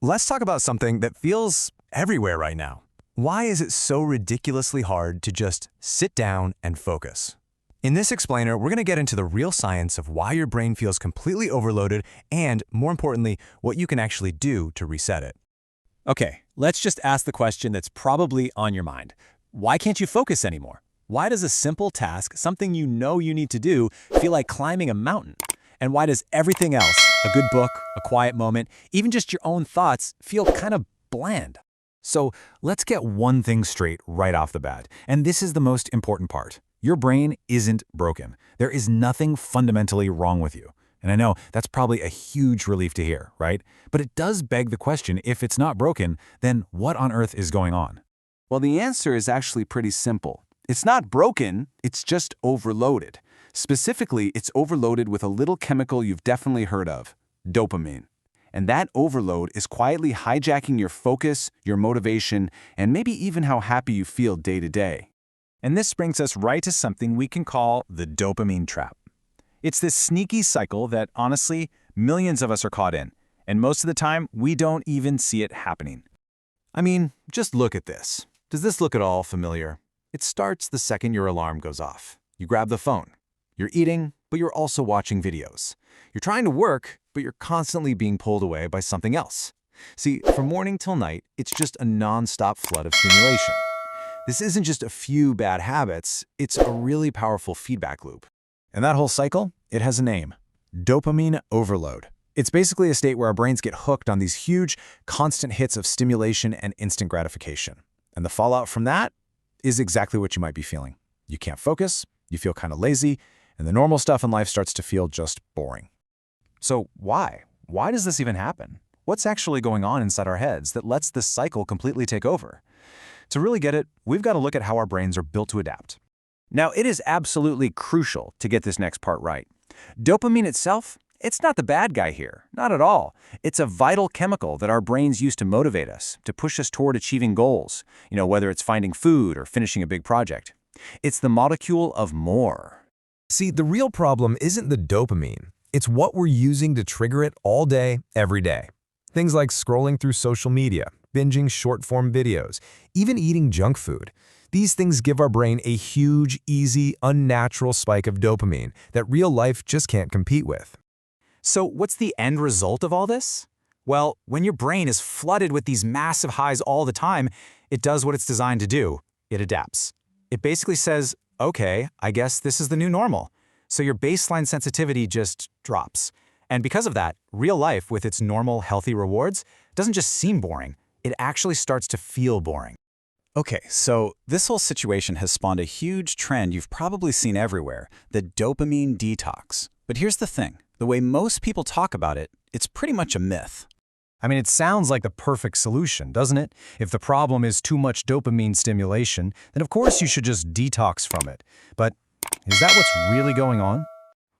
Let's talk about something that feels everywhere right now. Why is it so ridiculously hard to just sit down and focus? In this explainer, we're going to get into the real science of why your brain feels completely overloaded and, more importantly, what you can actually do to reset it. Okay, let's just ask the question that's probably on your mind. Why can't you focus anymore? Why does a simple task, something you know you need to do, feel like climbing a mountain? And why does everything else, a good book, a quiet moment, even just your own thoughts, feel kind of bland? So let's get one thing straight right off the bat, and this is the most important part. Your brain isn't broken. There is nothing fundamentally wrong with you. And I know that's probably a huge relief to hear, right? But it does beg the question, if it's not broken, then what on earth is going on? Well, the answer is actually pretty simple. It's not broken, it's just overloaded. Specifically, it's overloaded with a little chemical you've definitely heard of, dopamine. And that overload is quietly hijacking your focus, your motivation, and maybe even how happy you feel day to day. And this brings us right to something we can call the dopamine trap. It's this sneaky cycle that, honestly, millions of us are caught in, and most of the time, we don't even see it happening. I mean, just look at this. Does this look at all familiar? It starts the second your alarm goes off. You grab the phone. You're eating, but you're also watching videos. You're trying to work, but you're constantly being pulled away by something else. See, from morning till night, it's just a non-stop flood of stimulation. This isn't just a few bad habits, it's a really powerful feedback loop. And that whole cycle, it has a name: dopamine overload. It's basically a state where our brains get hooked on these huge, constant hits of stimulation and instant gratification. And the fallout from that is exactly what you might be feeling. You can't focus, you feel kind of lazy, and the normal stuff in life starts to feel just boring. So why? Why does this even happen? What's actually going on inside our heads that lets this cycle completely take over? To really get it, we've got to look at how our brains are built to adapt. Now, it is absolutely crucial to get this next part right. Dopamine itself, it's not the bad guy here, not at all. It's a vital chemical that our brains use to motivate us, to push us toward achieving goals, whether it's finding food or finishing a big project. It's the molecule of more. See, the real problem isn't the dopamine. It's what we're using to trigger it all day, every day. Things like scrolling through social media, binging short-form videos, even eating junk food. These things give our brain a huge, easy, unnatural spike of dopamine that real life just can't compete with. So what's the end result of all this? Well, when your brain is flooded with these massive highs all the time, it does what it's designed to do. It adapts. It basically says, okay, I guess this is the new normal. So your baseline sensitivity just drops. And because of that, real life with its normal, healthy rewards doesn't just seem boring. It actually starts to feel boring. Okay, so this whole situation has spawned a huge trend you've probably seen everywhere, the dopamine detox. But here's the thing. The way most people talk about it, it's pretty much a myth. I mean, it sounds like the perfect solution, doesn't it? If the problem is too much dopamine stimulation, then of course you should just detox from it. But is that what's really going on?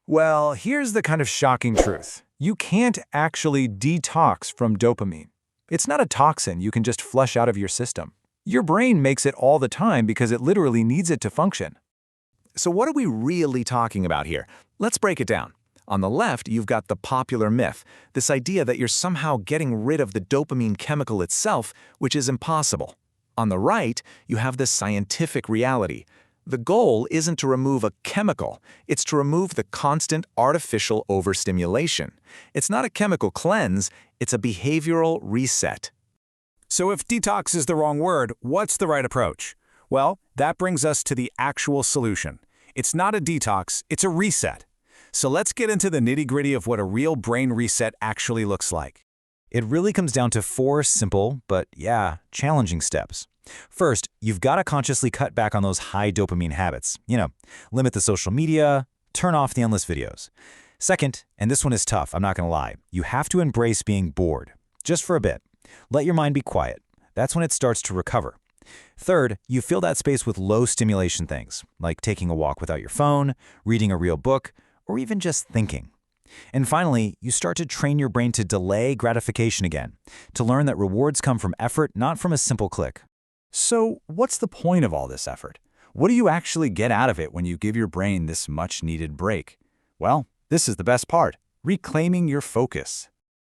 Well, here's the kind of shocking truth. You can't actually detox from dopamine. It's not a toxin you can just flush out of your system. Your brain makes it all the time because it literally needs it to function. So what are we really talking about here? Let's break it down. On the left, you've got the popular myth, this idea that you're somehow getting rid of the dopamine chemical itself, which is impossible. On the right, you have the scientific reality. The goal isn't to remove a chemical, it's to remove the constant artificial overstimulation. It's not a chemical cleanse, it's a behavioral reset. So if detox is the wrong word, what's the right approach? Well, that brings us to the actual solution. It's not a detox, it's a reset. So let's get into the nitty-gritty of what a real brain reset actually looks like. It really comes down to 4 simple, but challenging steps. First, you've got to consciously cut back on those high dopamine habits. Limit the social media, turn off the endless videos. Second, and this one is tough, I'm not going to lie, you have to embrace being bored, just for a bit. Let your mind be quiet. That's when it starts to recover. Third, you fill that space with low stimulation things, like taking a walk without your phone, reading a real book, or even just thinking. And finally, you start to train your brain to delay gratification again, to learn that rewards come from effort, not from a simple click. So what's the point of all this effort? What do you actually get out of it when you give your brain this much-needed break? Well, this is the best part, reclaiming your focus.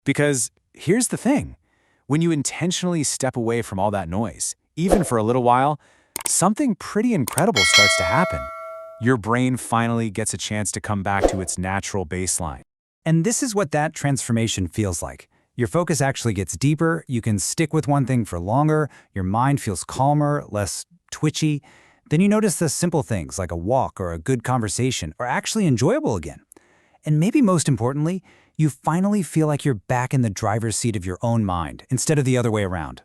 Because here's the thing. When you intentionally step away from all that noise, even for a little while, something pretty incredible starts to happen. Your brain finally gets a chance to come back to its natural baseline. And this is what that transformation feels like. Your focus actually gets deeper, you can stick with one thing for longer, your mind feels calmer, less twitchy. Then you notice the simple things like a walk or a good conversation are actually enjoyable again. And maybe most importantly, you finally feel like you're back in the driver's seat of your own mind instead of the other way around.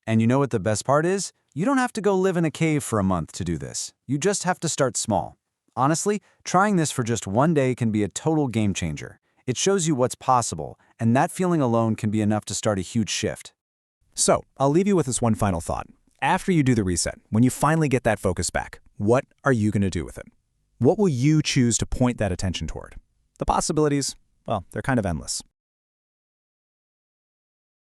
And you know what the best part is? You don't have to go live in a cave for a month to do this. You just have to start small. Honestly, trying this for just one day can be a total game changer. It shows you what's possible, and that feeling alone can be enough to start a huge shift. So, I'll leave you with this one final thought. After you do the reset, when you finally get that focus back, what are you going to do with it? What will you choose to point that attention toward? The possibilities, well, they're kind of endless.